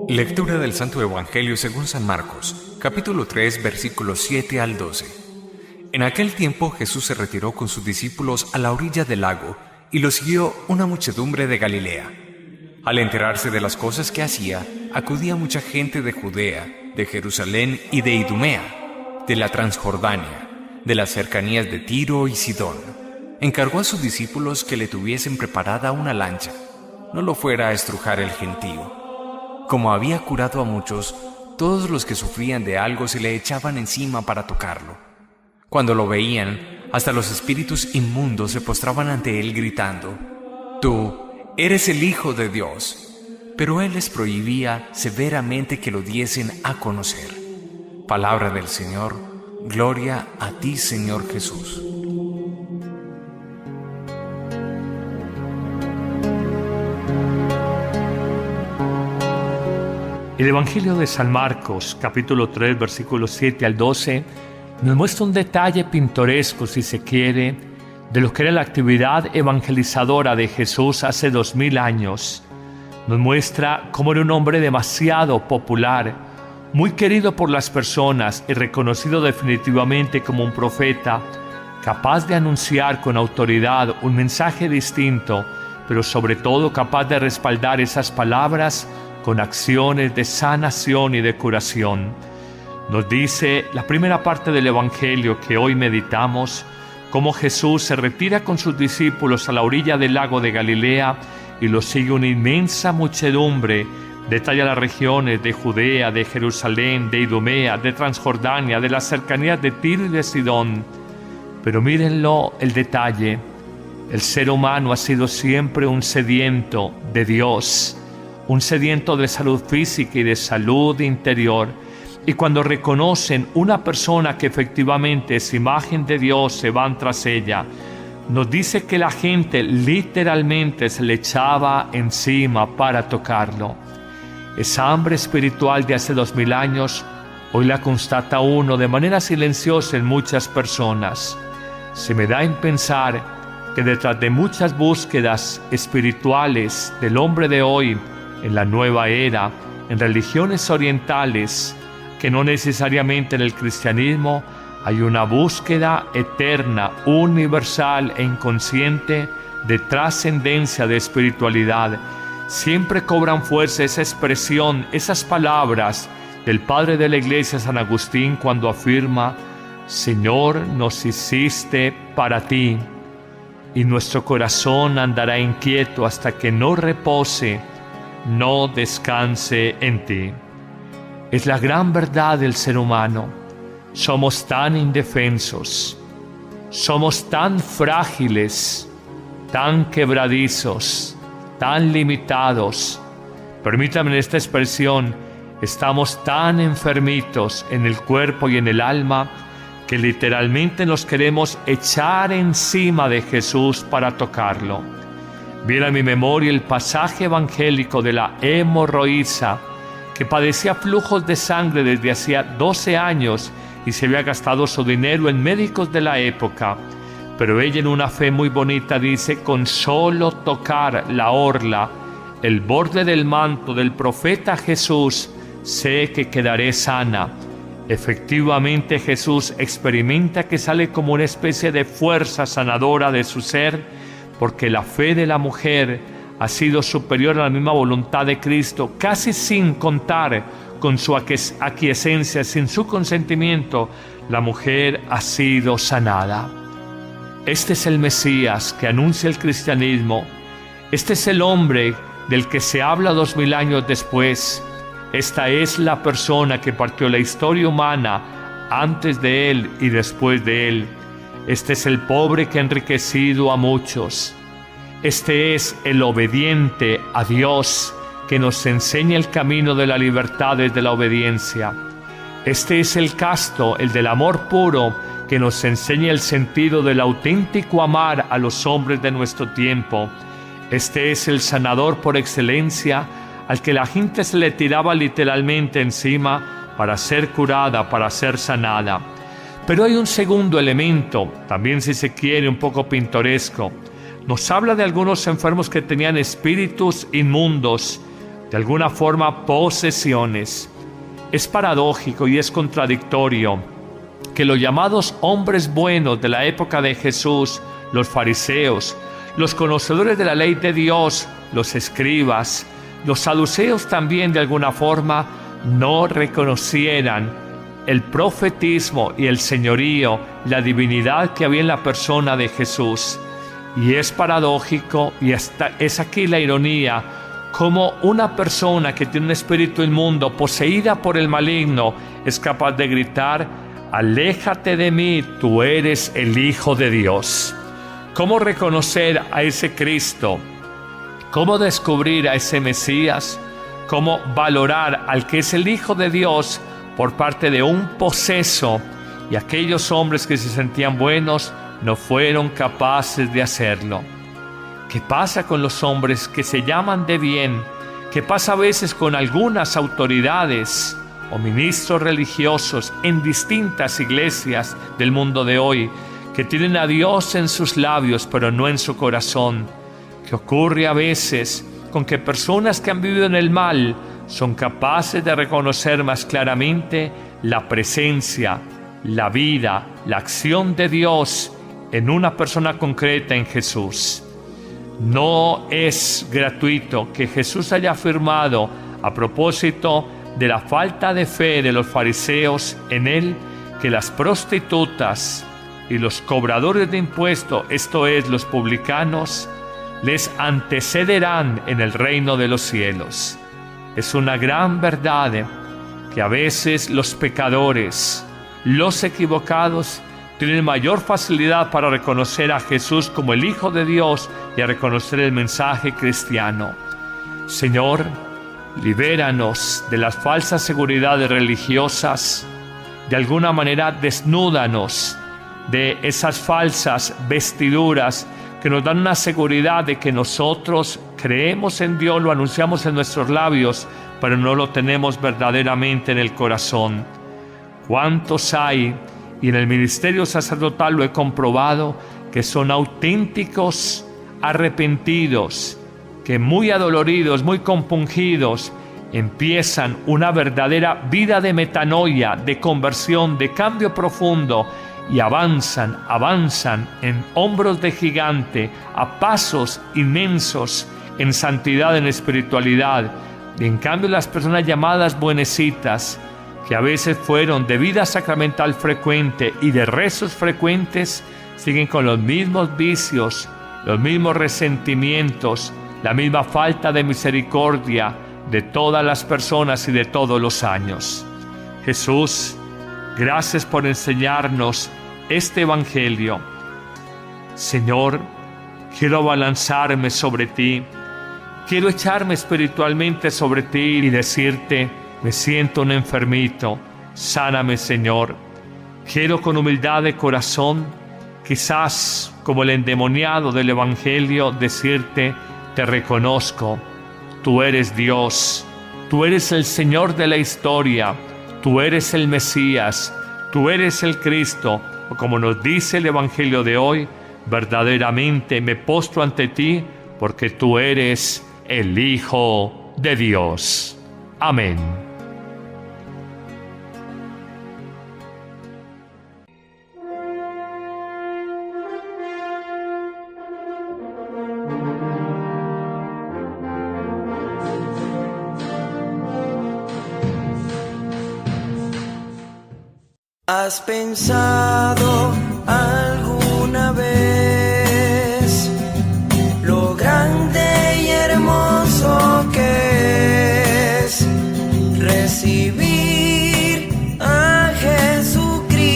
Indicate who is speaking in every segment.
Speaker 1: Lectura del Santo Evangelio según San Marcos, capítulo 3, versículos 7 al 12. En aquel tiempo Jesús se retiró con sus discípulos a la orilla del lago, y lo siguió una muchedumbre de Galilea. Al enterarse de las cosas que hacía, acudía mucha gente de Judea, de Jerusalén y de Idumea, de la Transjordania, de las cercanías de Tiro y Sidón. Encargó a sus discípulos que le tuviesen preparada una lancha, no lo fuera a estrujar el gentío. Como había curado a muchos, todos los que sufrían de algo se le echaban encima para tocarlo. Cuando lo veían, hasta los espíritus inmundos se postraban ante él gritando: «Tú eres el Hijo de Dios». Pero él les prohibía severamente que lo diesen a conocer. Palabra del Señor. Gloria a ti, Señor Jesús.
Speaker 2: El Evangelio de San Marcos, capítulo 3, versículos 7 al 12, nos muestra un detalle pintoresco, si se quiere, de lo que era la actividad evangelizadora de Jesús hace 2000 años. Nos muestra cómo era un hombre demasiado popular, muy querido por las personas y reconocido definitivamente como un profeta, capaz de anunciar con autoridad un mensaje distinto, pero sobre todo capaz de respaldar esas palabras con acciones de sanación y de curación. Nos dice la primera parte del Evangelio que hoy meditamos, cómo Jesús se retira con sus discípulos a la orilla del lago de Galilea y lo sigue una inmensa muchedumbre. Detalla las regiones de Judea, de Jerusalén, de Idumea, de Transjordania, de las cercanías de Tiro y de Sidón. Pero mírenlo el detalle, el ser humano ha sido siempre un sediento de Dios, un sediento de salud física y de salud interior. Y cuando reconocen una persona que efectivamente es imagen de Dios, se van tras ella. Nos dice que la gente literalmente se le echaba encima para tocarlo. Esa hambre espiritual de hace 2000 años, hoy la constata uno de manera silenciosa en muchas personas. Se me da en pensar que detrás de muchas búsquedas espirituales del hombre de hoy, en la nueva era, en religiones orientales, que no necesariamente en el cristianismo, hay una búsqueda eterna, universal e inconsciente de trascendencia, de espiritualidad. Siempre cobran fuerza esa expresión, esas palabras del Padre de la Iglesia, San Agustín, cuando afirma: «Señor, nos hiciste para ti, y nuestro corazón andará inquieto hasta que no repose, no descanse en ti». Es la gran verdad del ser humano. Somos tan indefensos, somos tan frágiles, tan quebradizos, tan limitados. Permítanme esta expresión, estamos tan enfermitos en el cuerpo y en el alma que literalmente nos queremos echar encima de Jesús para tocarlo. Viene a mi memoria el pasaje evangélico de la hemorroísa, que padecía flujos de sangre desde hacía 12 años y se había gastado su dinero en médicos de la época. Pero ella, en una fe muy bonita, dice: con solo tocar la orla, el borde del manto del profeta Jesús, sé que quedaré sana. Efectivamente, Jesús experimenta que sale como una especie de fuerza sanadora de su ser, porque la fe de la mujer ha sido superior a la misma voluntad de Cristo, casi sin contar con su aquiescencia, sin su consentimiento, la mujer ha sido sanada. Este es el Mesías que anuncia el cristianismo. Este es el hombre del que se habla 2000 años después. Esta es la persona que partió la historia humana antes de él y después de él. Este es el pobre que ha enriquecido a muchos. Este es el obediente a Dios que nos enseña el camino de la libertad desde la obediencia. Este es el casto, el del amor puro, que nos enseña el sentido del auténtico amar a los hombres de nuestro tiempo. Este es el sanador por excelencia, al que la gente se le tiraba literalmente encima para ser curada, para ser sanada. Pero hay un segundo elemento, también si se quiere un poco pintoresco. Nos habla de algunos enfermos que tenían espíritus inmundos, de alguna forma posesiones. Es paradójico y es contradictorio que los llamados hombres buenos de la época de Jesús, los fariseos, los conocedores de la ley de Dios, los escribas, los saduceos también de alguna forma no reconocieran el profetismo y el señorío, la divinidad que había en la persona de Jesús. Y es paradójico, y es aquí la ironía, como una persona que tiene un espíritu inmundo, poseída por el maligno, es capaz de gritar: aléjate de mí, tú eres el Hijo de Dios. ¿Cómo reconocer a ese Cristo? ¿Cómo descubrir a ese Mesías? ¿Cómo valorar al que es el Hijo de Dios por parte de un poseso? Y aquellos hombres que se sentían buenos no fueron capaces de hacerlo. ¿Qué pasa con los hombres que se llaman de bien? ¿Qué pasa a veces con algunas autoridades o ministros religiosos en distintas iglesias del mundo de hoy, que tienen a Dios en sus labios pero no en su corazón? ¿Qué ocurre a veces con que personas que han vivido en el mal son capaces de reconocer más claramente la presencia, la vida, la acción de Dios en una persona concreta, en Jesús? No es gratuito que Jesús haya afirmado a propósito de la falta de fe de los fariseos en él, que las prostitutas y los cobradores de impuestos, esto es, los publicanos, les antecederán en el reino de los cielos. Es una gran verdad que a veces los pecadores, los equivocados, tienen mayor facilidad para reconocer a Jesús como el Hijo de Dios y a reconocer el mensaje cristiano. Señor, libéranos de las falsas seguridades religiosas. De alguna manera, desnúdanos de esas falsas vestiduras que nos dan una seguridad de que nosotros creemos en Dios, lo anunciamos en nuestros labios, pero no lo tenemos verdaderamente en el corazón. ¿Cuántos hay? Y en el ministerio sacerdotal lo he comprobado, que son auténticos arrepentidos, que muy adoloridos, muy compungidos, empiezan una verdadera vida de metanoia, de conversión, de cambio profundo, y avanzan en hombros de gigante, a pasos inmensos, en santidad, en espiritualidad. Y en cambio las personas llamadas buenecitas, que a veces fueron de vida sacramental frecuente y de rezos frecuentes, siguen con los mismos vicios, los mismos resentimientos, la misma falta de misericordia de todas las personas y de todos los años. Jesús, gracias por enseñarnos este Evangelio. Señor, quiero abalanzarme sobre ti, quiero echarme espiritualmente sobre ti y decirte: me siento un enfermito, sáname, Señor. Quiero con humildad de corazón, quizás como el endemoniado del Evangelio, decirte: te reconozco, tú eres Dios, tú eres el Señor de la historia, tú eres el Mesías, tú eres el Cristo, o como nos dice el Evangelio de hoy, verdaderamente me postro ante ti, porque tú eres el Hijo de Dios. Amén.
Speaker 3: ¿Has pensado alguna vez lo grande y hermoso que es recibir a Jesucristo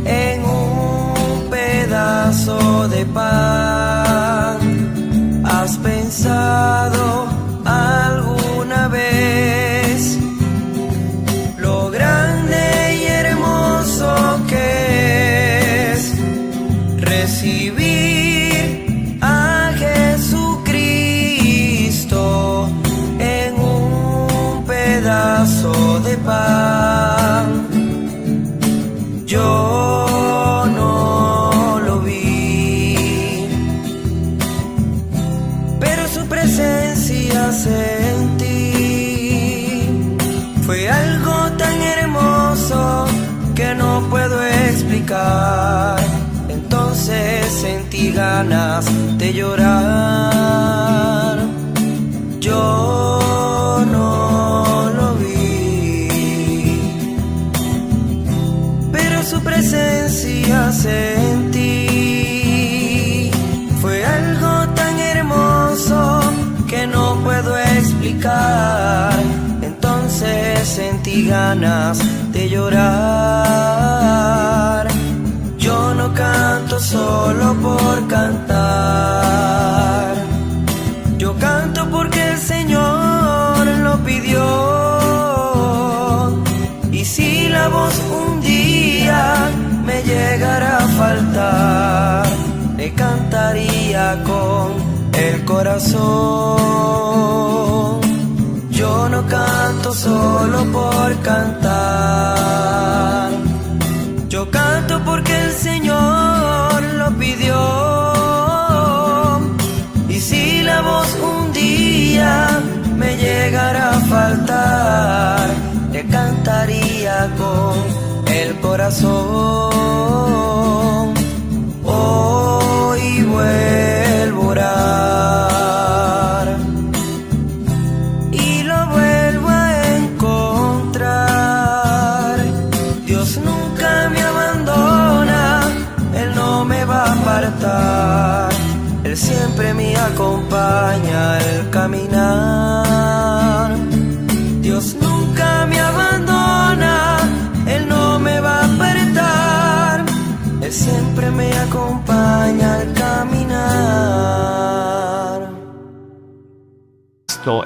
Speaker 3: en un pedazo de pan? ¿Has pensado alguna vez lo grande y hermoso tan hermoso que no puedo explicar. Entonces sentí ganas de llorar. Yo no lo vi, pero su presencia sentí. Fue algo tan hermoso que no puedo explicar. Entonces sentí ganas de llorar. Yo no canto solo por cantar. Yo canto porque el Señor lo pidió. Y si la voz un día me llegara a faltar, le cantaría con el corazón. Yo no canto solo por cantar. Yo canto porque el Señor lo pidió. Y si la voz un día me llegara a faltar, le cantaría con el corazón. Hoy vuelvo a orar y lo vuelvo a encontrar. Dios nunca me abandona, Él no me va a apartar. Él siempre me acompaña al caminar. Dios nunca me abandona, Él no me va a apartar. Él siempre me acompaña al caminar.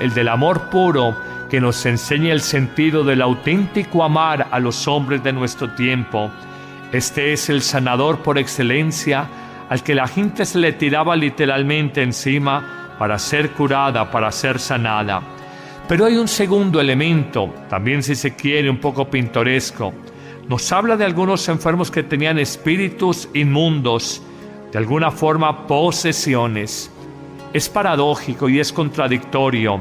Speaker 2: El del amor puro, que nos enseña el sentido del auténtico amar a los hombres de nuestro tiempo. Este es el sanador por excelencia, al que la gente se le tiraba literalmente encima para ser curada, para ser sanada. Pero hay un segundo elemento, también si se quiere un poco pintoresco. Nos habla de algunos enfermos que tenían espíritus inmundos, de alguna forma posesiones. Es paradójico y es contradictorio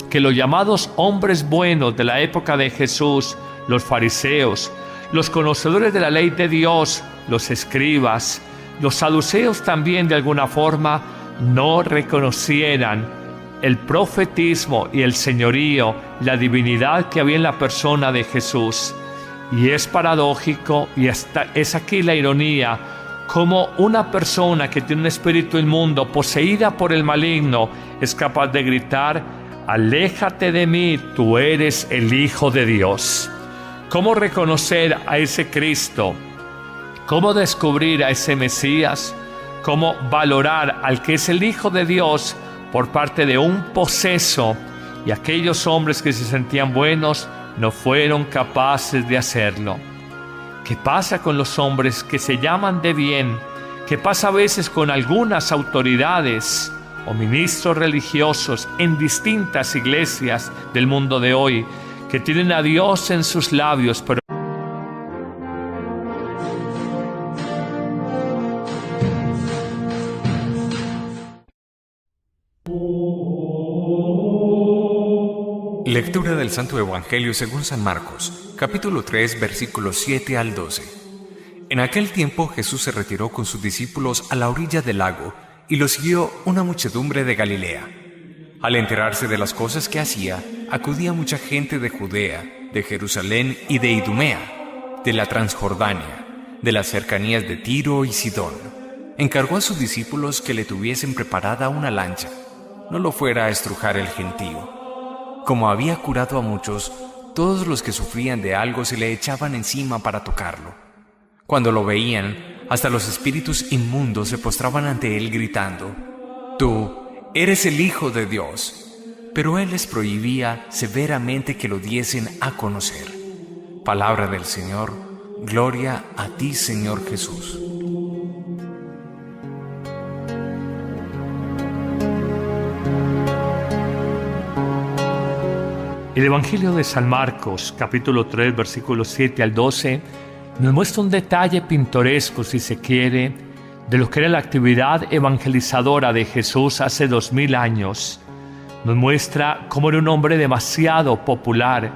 Speaker 2: que los llamados hombres buenos de la época de Jesús, los fariseos, los conocedores de la ley de Dios, los escribas, los saduceos también de alguna forma, no reconocieran el profetismo y el señorío, la divinidad que había en la persona de Jesús. Y es paradójico, y es aquí la ironía, como una persona que tiene un espíritu inmundo, poseída por el maligno, es capaz de gritar: aléjate de mí, tú eres el Hijo de Dios. ¿Cómo reconocer a ese Cristo? ¿Cómo descubrir a ese Mesías? ¿Cómo valorar al que es el Hijo de Dios por parte de un poseso? Y aquellos hombres que se sentían buenos no fueron capaces de hacerlo. ¿Qué pasa con los hombres que se llaman de bien? ¿Qué pasa a veces con algunas autoridades o ministros religiosos en distintas iglesias del mundo de hoy, que tienen a Dios en sus labios, pero
Speaker 1: Lectura del Santo Evangelio según San Marcos, capítulo 3, versículos 7 al 12. En aquel tiempo Jesús se retiró con sus discípulos a la orilla del lago, y lo siguió una muchedumbre de Galilea. Al enterarse de las cosas que hacía, acudía mucha gente de Judea, de Jerusalén y de Idumea, de la Transjordania, de las cercanías de Tiro y Sidón. Encargó a sus discípulos que le tuviesen preparada una lancha, no lo fuera a estrujar el gentío. Como había curado a muchos, todos los que sufrían de algo se le echaban encima para tocarlo. Cuando lo veían, hasta los espíritus inmundos se postraban ante él gritando: «Tú eres el Hijo de Dios». Pero él les prohibía severamente que lo diesen a conocer. Palabra del Señor. Gloria a ti, Señor Jesús.
Speaker 2: El Evangelio de San Marcos, capítulo 3, versículos 7 al 12, nos muestra un detalle pintoresco, si se quiere, de lo que era la actividad evangelizadora de Jesús hace 2000 años. Nos muestra cómo era un hombre demasiado popular,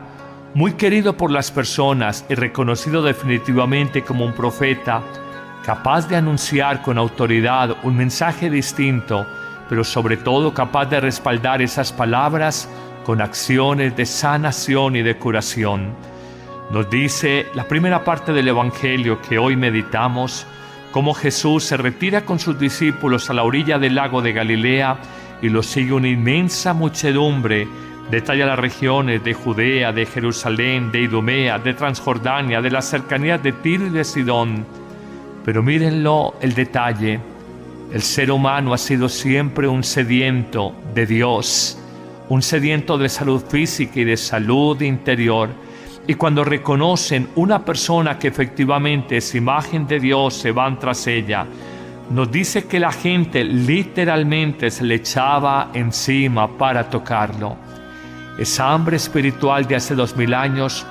Speaker 2: muy querido por las personas y reconocido definitivamente como un profeta, capaz de anunciar con autoridad un mensaje distinto, pero sobre todo capaz de respaldar esas palabras con acciones de sanación y de curación. Nos dice la primera parte del Evangelio que hoy meditamos, cómo Jesús se retira con sus discípulos a la orilla del lago de Galilea y lo sigue una inmensa muchedumbre. Detalla las regiones de Judea, de Jerusalén, de Idumea, de Transjordania, de las cercanías de Tiro y de Sidón. Pero mírenlo el detalle. El ser humano ha sido siempre un sediento de Dios, un sediento de salud física y de salud interior. Y cuando reconocen una persona que efectivamente es imagen de Dios, se van tras ella. Nos dice que la gente literalmente se le echaba encima para tocarlo. Esa hambre espiritual de hace 2000 años,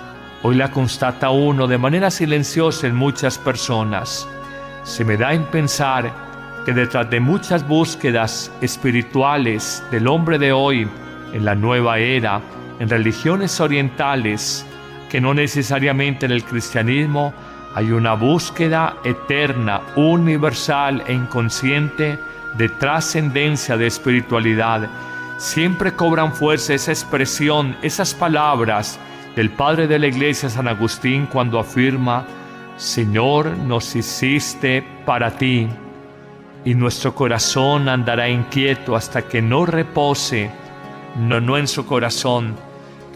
Speaker 2: hoy la constata uno de manera silenciosa en muchas personas. Se me da en pensar que detrás de muchas búsquedas espirituales del hombre de hoy, en la nueva era, en religiones orientales, que no necesariamente en el cristianismo, hay una búsqueda eterna, universal e inconsciente de trascendencia, de espiritualidad. Siempre cobran fuerza esa expresión, esas palabras del padre de la iglesia San Agustín cuando afirma: Señor, nos hiciste para ti, y nuestro corazón andará inquieto hasta que no repose, no en su corazón.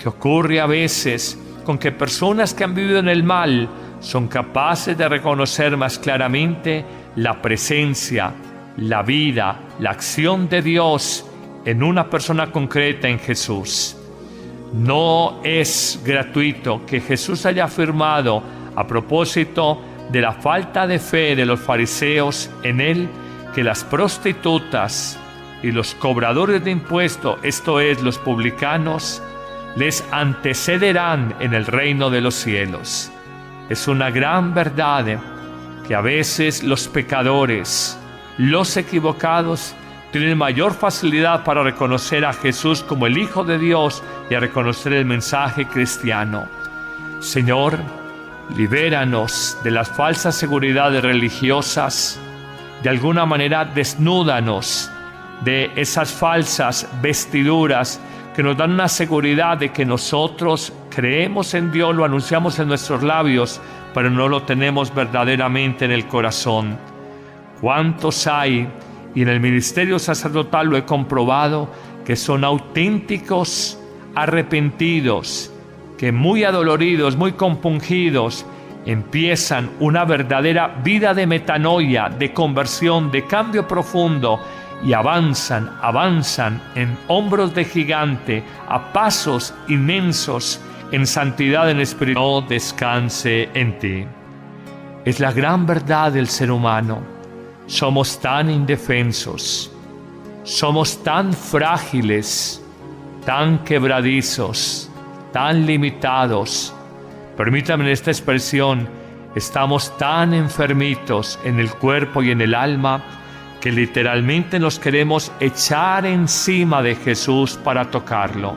Speaker 2: Que ocurre a veces con que personas que han vivido en el mal son capaces de reconocer más claramente la presencia, la vida, la acción de Dios en una persona concreta, en Jesús. No es gratuito que Jesús haya afirmado a propósito de la falta de fe de los fariseos en él, que las prostitutas y los cobradores de impuestos, esto es, los publicanos, les antecederán en el reino de los cielos. Es una gran verdad que a veces los pecadores, los equivocados, tienen mayor facilidad para reconocer a Jesús como el Hijo de Dios y a reconocer el mensaje cristiano. Señor, libéranos de las falsas seguridades religiosas. De alguna manera desnúdanos de esas falsas vestiduras que nos dan una seguridad de que nosotros creemos en Dios, lo anunciamos en nuestros labios, pero no lo tenemos verdaderamente en el corazón. ¿Cuántos hay? Y en el ministerio sacerdotal lo he comprobado, que son auténticos arrepentidos, que muy adoloridos, muy compungidos, empiezan una verdadera vida de metanoia, de conversión, de cambio profundo, y avanzan en hombros de gigante, a pasos inmensos, en santidad, en espíritu. No descanse en ti. Es la gran verdad del ser humano. Somos tan indefensos, somos tan frágiles, tan quebradizos, tan limitados. Permítanme esta expresión, estamos tan enfermitos en el cuerpo y en el alma que literalmente nos queremos echar encima de Jesús para tocarlo.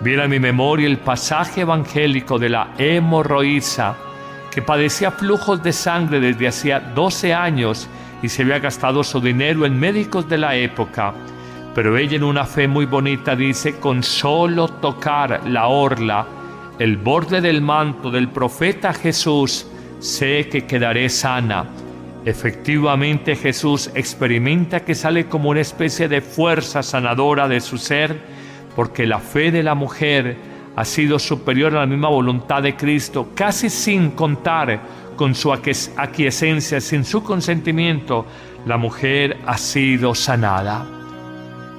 Speaker 2: Viene a mi memoria el pasaje evangélico de la hemorroísa, que padecía flujos de sangre desde hacía 12 años y se había gastado su dinero en médicos de la época. Pero ella, en una fe muy bonita, dice: con solo tocar la orla, el borde del manto del profeta Jesús, sé que quedaré sana. Efectivamente, Jesús experimenta que sale como una especie de fuerza sanadora de su ser, porque la fe de la mujer ha sido superior a la misma voluntad de Cristo, casi sin contar con su aquiescencia, sin su consentimiento, la mujer ha sido sanada.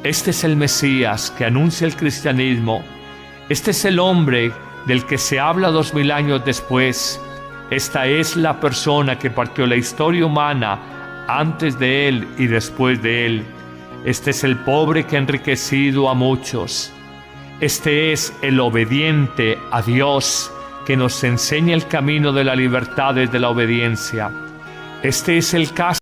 Speaker 2: Este es el Mesías que anuncia el cristianismo. Este es el hombre del que se habla 2000 años después. Esta es la persona que partió la historia humana antes de él y después de él. Este es el pobre que ha enriquecido a muchos. Este es el obediente a Dios que nos enseña el camino de la libertad desde la obediencia. Este es el caso